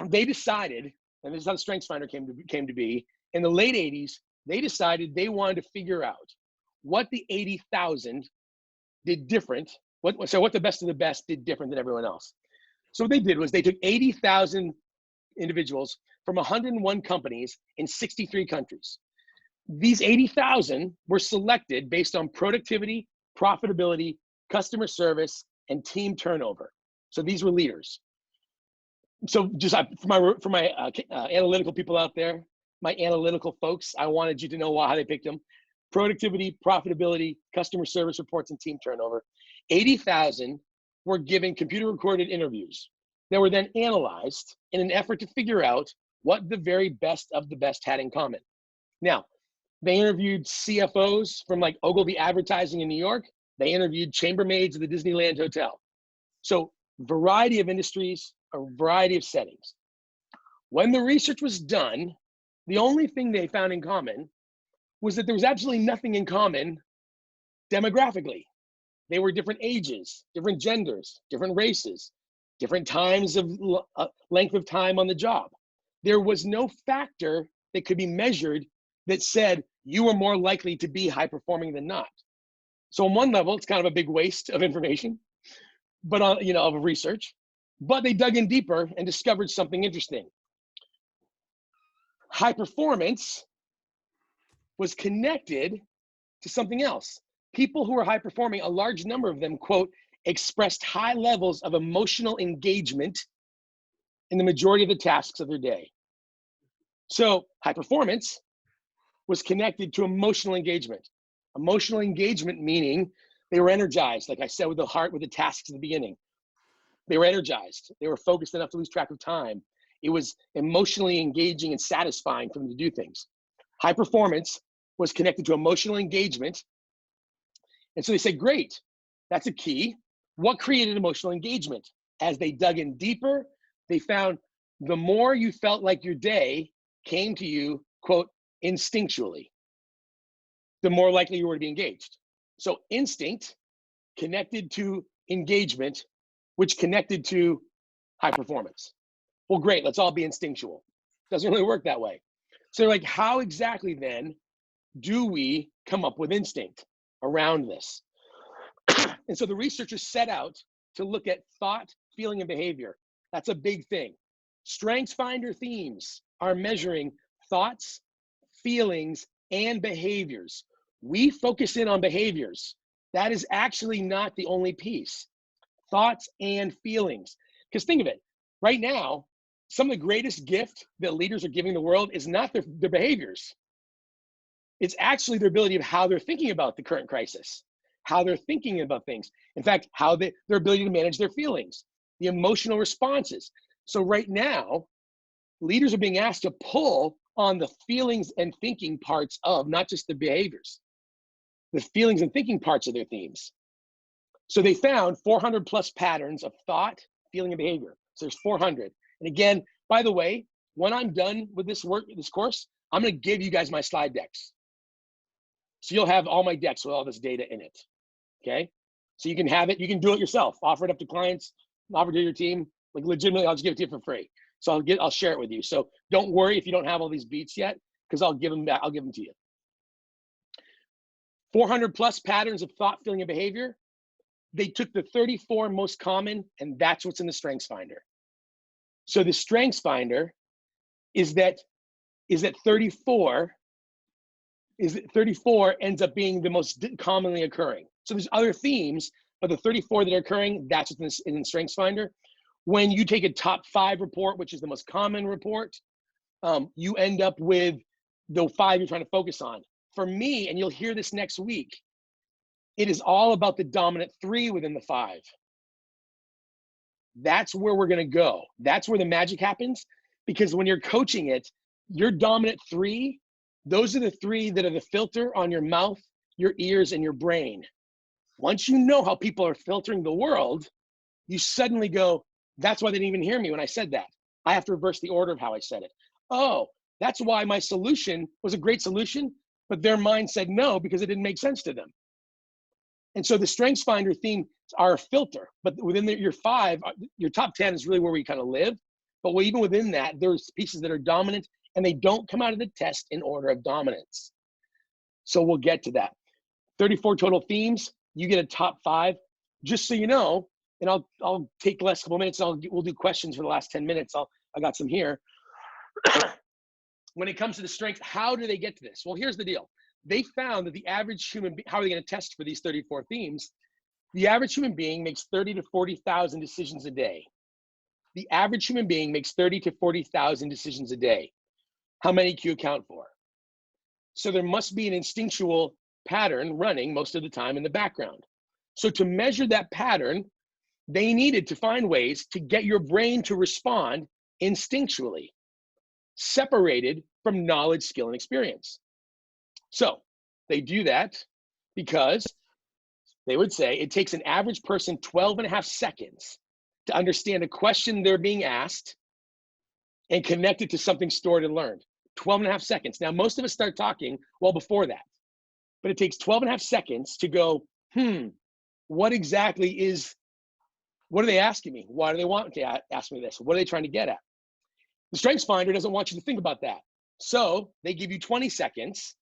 they decided, and this is how the StrengthsFinder came to be, in the late 80s, they decided they wanted to figure out what the 80,000 did different, what the best of the best did different than everyone else. So what they did was they took 80,000 individuals from 101 companies in 63 countries. These 80,000 were selected based on productivity, profitability, customer service, and team turnover. So these were leaders. So just for my analytical people out there, my analytical folks, I wanted you to know how they picked them. Productivity, profitability, customer service reports, and team turnover. 80,000 were given computer recorded interviews that were then analyzed in an effort to figure out what the very best of the best had in common. Now, they interviewed CFOs from like Ogilvy Advertising in New York. They interviewed chambermaids at the Disneyland Hotel. So variety of industries, a variety of settings. When the research was done, the only thing they found in common was that there was absolutely nothing in common demographically. They were different ages, different genders, different races, different times of length of time on the job. There was no factor that could be measured that said you were more likely to be high performing than not. So on one level, it's kind of a big waste of information, but of research. But they dug in deeper and discovered something interesting. High performance was connected to something else. People who were high performing, a large number of them, quote, expressed high levels of emotional engagement in the majority of the tasks of their day. So high performance was connected to emotional engagement. Emotional engagement meaning they were energized, like I said, with the heart, with the tasks at the beginning. They were energized. They were focused enough to lose track of time. It was emotionally engaging and satisfying for them to do things. High performance was connected to emotional engagement. And so they said, great, that's a key. What created emotional engagement? As they dug in deeper, they found the more you felt like your day came to you, quote, instinctually, the more likely you were to be engaged. So instinct connected to engagement, which connected to high performance. Well, great, let's all be instinctual. Doesn't really work that way. So they're like, how exactly then do we come up with instinct around this? And so the researchers set out to look at thought, feeling, and behavior. That's a big thing. StrengthsFinder themes are measuring thoughts, feelings, and behaviors. We focus in on behaviors. That is actually not the only piece. Thoughts and feelings. Because think of it, right now, some of the greatest gift that leaders are giving the world is not their behaviors. It's actually their ability of how they're thinking about the current crisis, how they're thinking about things. In fact, their ability to manage their feelings, the emotional responses. So right now, leaders are being asked to pull on the feelings and thinking parts of not just the behaviors, the feelings and thinking parts of their themes. So they found 400 plus patterns of thought, feeling, and behavior. So there's 400. And again, by the way, when I'm done with this course, I'm going to give you guys my slide decks. So you'll have all my decks with all this data in it, okay? So you can have it, you can do it yourself, offer it up to clients, offer it to your team, like legitimately, I'll just give it to you for free. So I'll share it with you. So don't worry if you don't have all these beats yet, because I'll give them back, I'll give them to you. 400 plus patterns of thought, feeling, and behavior. They took the 34 most common, and that's what's in the Strengths Finder. So the Strengths Finder is that 34 ends up being the most commonly occurring. So there's other themes, but the 34 that are occurring, that's what's in the Strengths Finder. When you take a top 5 report, which is the most common report, you end up with the 5 you're trying to focus on. For me, and you'll hear this next week, it is all about the dominant 3 within the 5. That's where we're going to go. That's where the magic happens, because when you're coaching it, your dominant 3, those are the 3 that are the filter on your mouth, your ears, and your brain. Once you know how people are filtering the world, you suddenly go, that's why they didn't even hear me when I said that. I have to reverse the order of how I said it. Oh, that's why my solution was a great solution, but their mind said no because it didn't make sense to them. And so the Strengths Finder theme are a filter, but within your 5, your top 10 is really where we kind of live. But even within that, there's pieces that are dominant, and they don't come out of the test in order of dominance. So we'll get to that. 34 total themes, you get a top 5. Just so you know, and I'll take the last couple minutes, and we'll do questions for the last 10 minutes. I got some here. When it comes to the strengths, how do they get to this? Well, here's the deal. They found that the average human being, how are they going to test for these 34 themes? The average human being makes 30 to 40,000 decisions a day. The average human being makes 30 to 40,000 decisions a day. How many can you account for? So there must be an instinctual pattern running most of the time in the background. So to measure that pattern, they needed to find ways to get your brain to respond instinctually, separated from knowledge, skill, and experience. So they do that because they would say it takes an average person 12.5 seconds to understand a question they're being asked and connect it to something stored and learned. 12.5 seconds. Now, most of us start talking well before that, but it takes 12.5 seconds to go, what are they asking me? Why do they want to ask me this? What are they trying to get at? The Strengths Finder doesn't want you to think about that. So they give you 20 seconds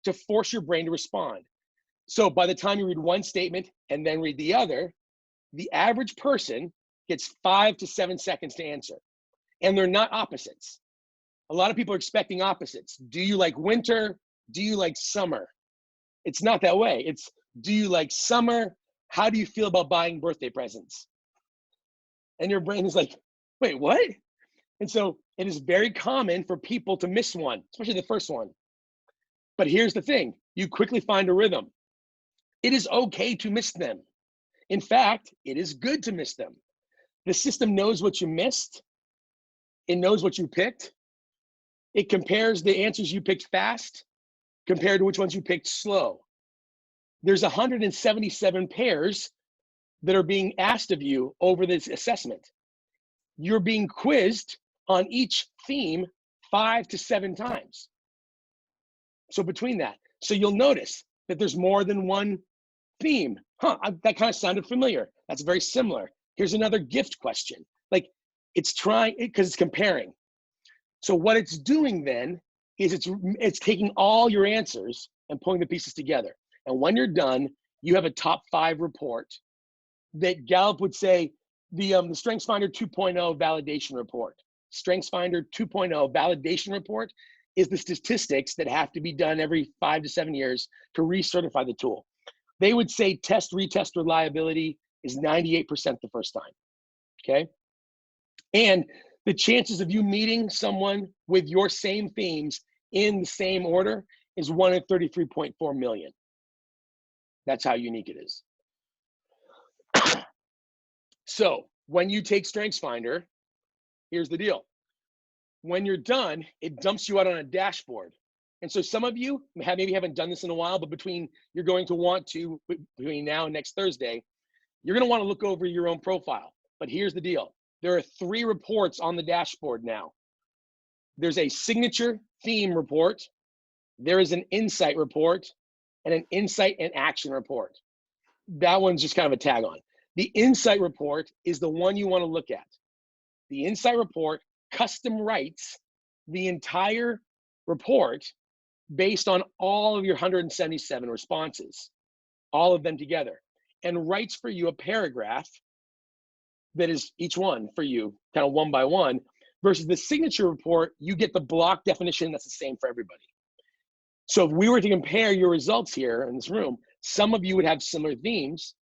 to force your brain to respond. So by the time you read one statement and then read the other, the average person gets 5 to 7 seconds to answer. And they're not opposites. A lot of people are expecting opposites. Do you like winter? Do you like summer? It's not that way. It's, do you like summer? How do you feel about buying birthday presents? And your brain is like, wait, what? And so it is very common for people to miss one, especially the first one. But here's the thing, you quickly find a rhythm. It is okay to miss them. In fact, it is good to miss them. The system knows what you missed. It knows what you picked. It compares the answers you picked fast compared to which ones you picked slow. There's 177 pairs that are being asked of you over this assessment. You're being quizzed on each theme 5 to 7 times. So between that, so you'll notice that there's more than one theme. That kind of sounded familiar. That's very similar. Here's another gift question. Like it's trying, because it's comparing. So what it's doing then is it's taking all your answers and pulling the pieces together. And when you're done, you have a top 5 report that Gallup would say the Strengths Finder 2.0 validation report. Strengths Finder 2.0 validation report is the statistics that have to be done every 5 to 7 years to recertify the tool. They would say test, retest reliability is 98% the first time, okay? And the chances of you meeting someone with your same themes in the same order is 1 in 33.4 million. That's how unique it is. So when you take StrengthsFinder, here's the deal. When you're done, it dumps you out on a dashboard. And so some of you maybe haven't done this in a while, but you're going to want to, between now and next Thursday, you're going to want to look over your own profile. But here's the deal. There are 3 reports on the dashboard now. There's a signature theme report, there is an insight report, and an insight and action report. That one's just kind of a tag on. The insight report is the one you want to look at. The insight report custom writes the entire report based on all of your 177 responses, all of them together, and writes for you a paragraph that is each one for you, kind of one by one, versus the signature report, you get the block definition that's the same for everybody. So if we were to compare your results here in this room, some of you would have similar themes,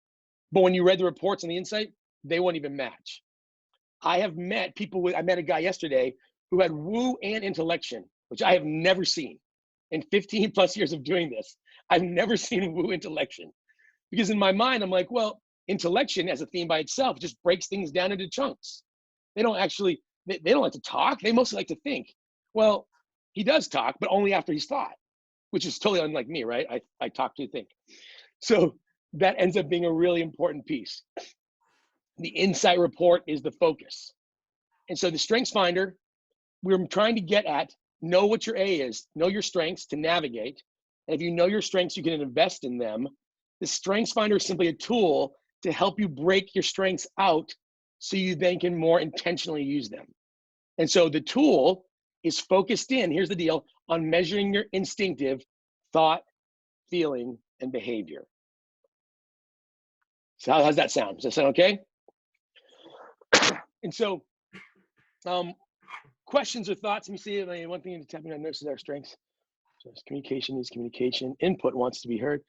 but when you read the reports on the insight, they won't even match. I have met people I met a guy yesterday who had woo and intellection, which I have never seen. In 15 plus years of doing this, I've never seen woo intellection. Because in my mind, I'm like, well, intellection as a theme by itself just breaks things down into chunks. They don't actually, they don't like to talk. They mostly like to think. Well, he does talk, but only after he's thought, which is totally unlike me, right? I talk to think. So that ends up being a really important piece. The insight report is the focus. And so the StrengthsFinder, we're trying to get at, know what your A is, know your strengths to navigate. And if you know your strengths, you can invest in them. The StrengthsFinder is simply a tool to help you break your strengths out so you then can more intentionally use them. And so the tool is focused in, here's the deal, on measuring your instinctive thought, feeling, and behavior. So how's that sound? Does that sound okay? And so questions or thoughts? Let me see. One thing to tap in on notice is our strengths. So communication is communication. Input wants to be heard.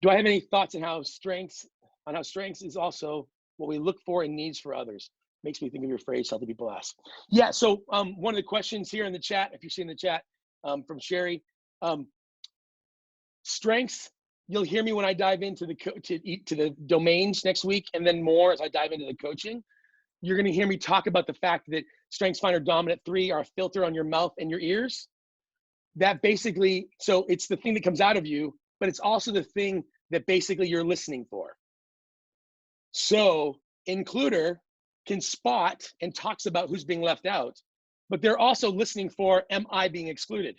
Do I have any thoughts on how strengths is also what we look for and needs for others? Makes me think of your phrase, healthy people ask. Yeah, so one of the questions here in the chat, if you see in the chat from Sherry, strengths, you'll hear me when I dive into the domains next week, and then more as I dive into the coaching. You're gonna hear me talk about the fact that StrengthsFinder Dominant 3 are a filter on your mouth and your ears. That basically, so it's the thing that comes out of you, but it's also the thing that basically you're listening for. So includer can spot and talks about who's being left out, but they're also listening for, am I being excluded?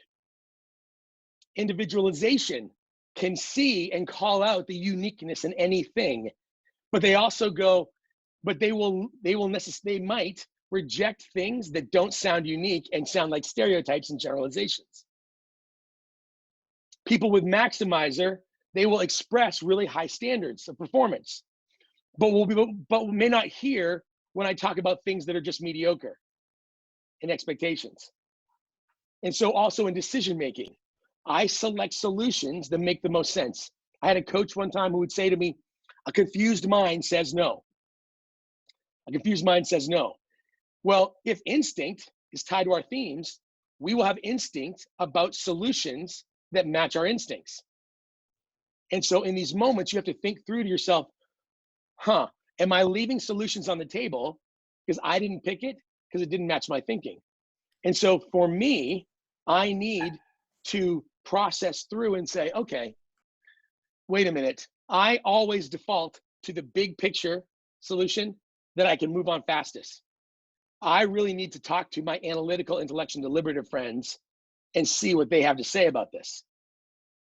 Individualization can see and call out the uniqueness in anything, but they also go, but they might reject things that don't sound unique and sound like stereotypes and generalizations. People with maximizer, they will express really high standards of performance, but may not hear when I talk about things that are just mediocre in expectations. And so also in decision making, I select solutions that make the most sense. I had a coach one time who would say to me, a confused mind says no. A confused mind says no. Well, if instinct is tied to our themes, we will have instinct about solutions that match our instincts. And so in these moments, you have to think through to yourself, am I leaving solutions on the table because I didn't pick it because it didn't match my thinking? And so for me, I need to process through and say, okay, wait a minute. I always default to the big picture solution that I can move on fastest. I really need to talk to my analytical, intellectual, deliberative friends and see what they have to say about this.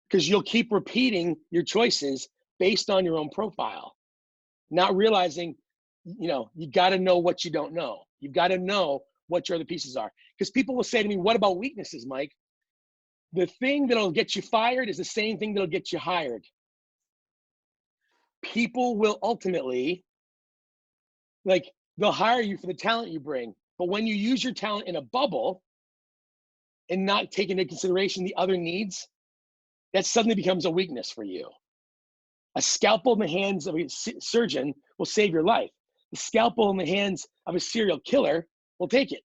Because you'll keep repeating your choices based on your own profile, not realizing, you got to know what you don't know. You've got to know what your other pieces are. Because people will say to me, what about weaknesses, Mike? The thing that'll get you fired is the same thing that'll get you hired. People will ultimately, they'll hire you for the talent you bring. But when you use your talent in a bubble, and not take into consideration the other needs, that suddenly becomes a weakness for you. A scalpel in the hands of a surgeon will save your life. The scalpel in the hands of a serial killer will take it.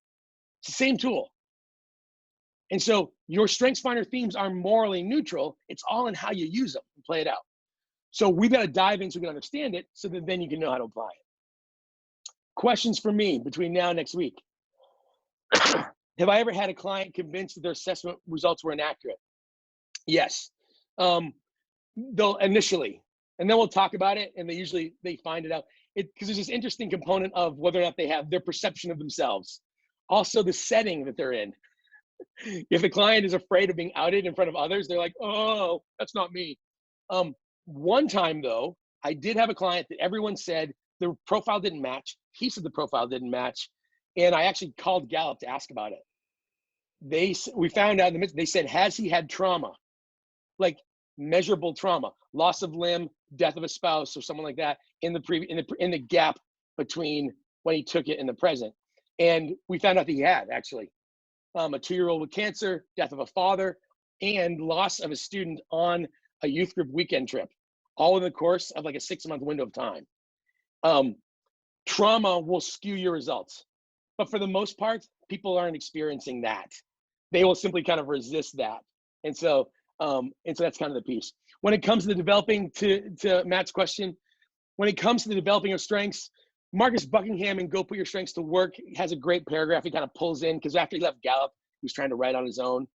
It's the same tool. And so your StrengthsFinder themes are morally neutral. It's all in how you use them and play it out. So we've got to dive in so we can understand it so that then you can know how to apply it. Questions for me between now and next week. Have I ever had a client convinced that their assessment results were inaccurate? Yes. They'll initially, and then we'll talk about it, and they find it out. Because there's this interesting component of whether or not they have their perception of themselves. Also the setting that they're in. If the client is afraid of being outed in front of others, they're like, oh, that's not me. One time though, I did have a client that everyone said the profile didn't match. He said the profile didn't match. And I actually called Gallup to ask about it. We found out in the midst, they said, has he had trauma? Like measurable trauma, loss of limb, death of a spouse or someone like that in the gap between when he took it and the present. And we found out that he had actually a 2-year-old with cancer, death of a father, and loss of a student on a youth group weekend trip, all in the course of like a 6-month window of time. Trauma will skew your results, but for the most part, people aren't experiencing that. They will simply kind of resist that. And so that's kind of the piece. When it comes to the developing, to Matt's question, when it comes to the developing of strengths, Marcus Buckingham in Go Put Your Strengths to Work has a great paragraph he kind of pulls in, because after he left Gallup, he was trying to write on his own.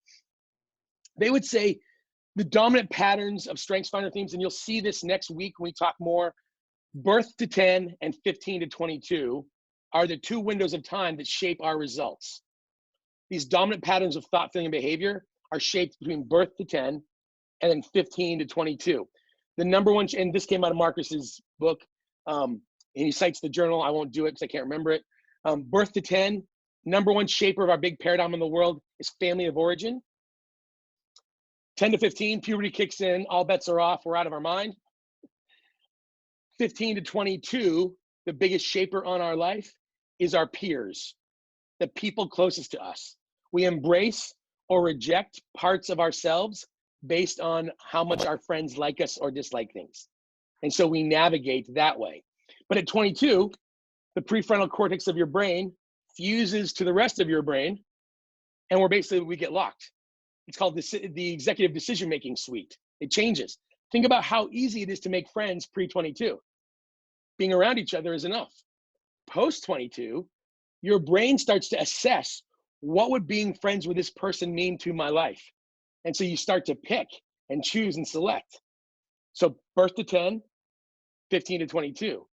They would say the dominant patterns of StrengthsFinder themes, and you'll see this next week when we talk more, birth to 10 and 15 to 22 are the 2 windows of time that shape our results. These dominant patterns of thought, feeling, and behavior are shaped between birth to 10 and then 15 to 22. The number one, and this came out of Marcus's book, and he cites the journal. I won't do it because I can't remember it. Birth to 10, number one shaper of our big paradigm in the world is family of origin. 10 to 15, puberty kicks in, all bets are off, we're out of our mind. 15 to 22, the biggest shaper on our life is our peers, the people closest to us. We embrace or reject parts of ourselves based on how much our friends like us or dislike things. And so we navigate that way. But at 22, the prefrontal cortex of your brain fuses to the rest of your brain, and we get locked. It's called the executive decision-making suite. It changes. Think about how easy it is to make friends pre-22. Being around each other is enough. Post-22, your brain starts to assess, what would being friends with this person mean to my life? And so you start to pick and choose and select. So birth to 10, 15 to 22.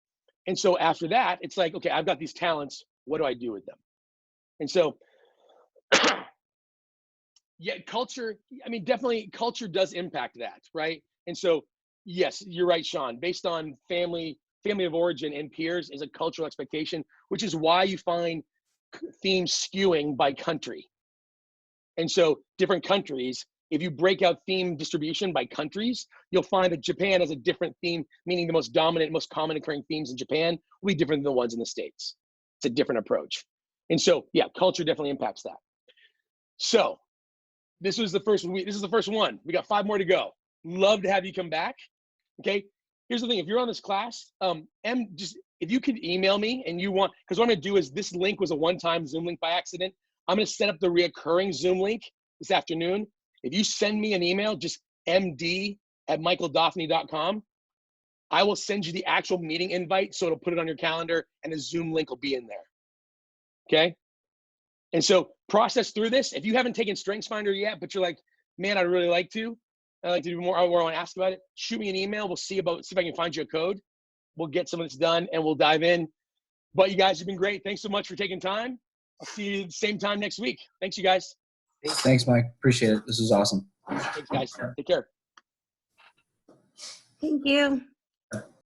And so after that, it's like, okay, I've got these talents. What do I do with them? And so, yeah, culture, I mean, definitely culture does impact that, right? And so, yes, you're right, Sean, based on family of origin and peers is a cultural expectation, which is why you find themes skewing by country. And so different countries, if you break out theme distribution by countries, you'll find that Japan has a different theme, meaning the most dominant, most common occurring themes in Japan will be different than the ones in the States. It's a different approach. And so, yeah, culture definitely impacts that. So this was the first week. This is the first one. We got 5 more to go. Love to have you come back. Okay. Here's the thing. If you're on this class, if you could email me and you want, because what I'm going to do is, this link was a one-time Zoom link by accident. I'm going to set up the reoccurring Zoom link this afternoon. If you send me an email, just md@michaeldauphinee.com, I will send you the actual meeting invite. So it'll put it on your calendar and the Zoom link will be in there. Okay. And so process through this. If you haven't taken StrengthsFinder yet, but you're like, man, I'd really like to. I'd like to do more. I want to ask about it. Shoot me an email. We'll see if I can find you a code. We'll get some of this done and we'll dive in. But you guys have been great. Thanks so much for taking time. I'll see you the same time next week. Thanks, you guys. Thanks, Mike. Appreciate it. This is awesome. Thanks, guys. Take care. Thank you.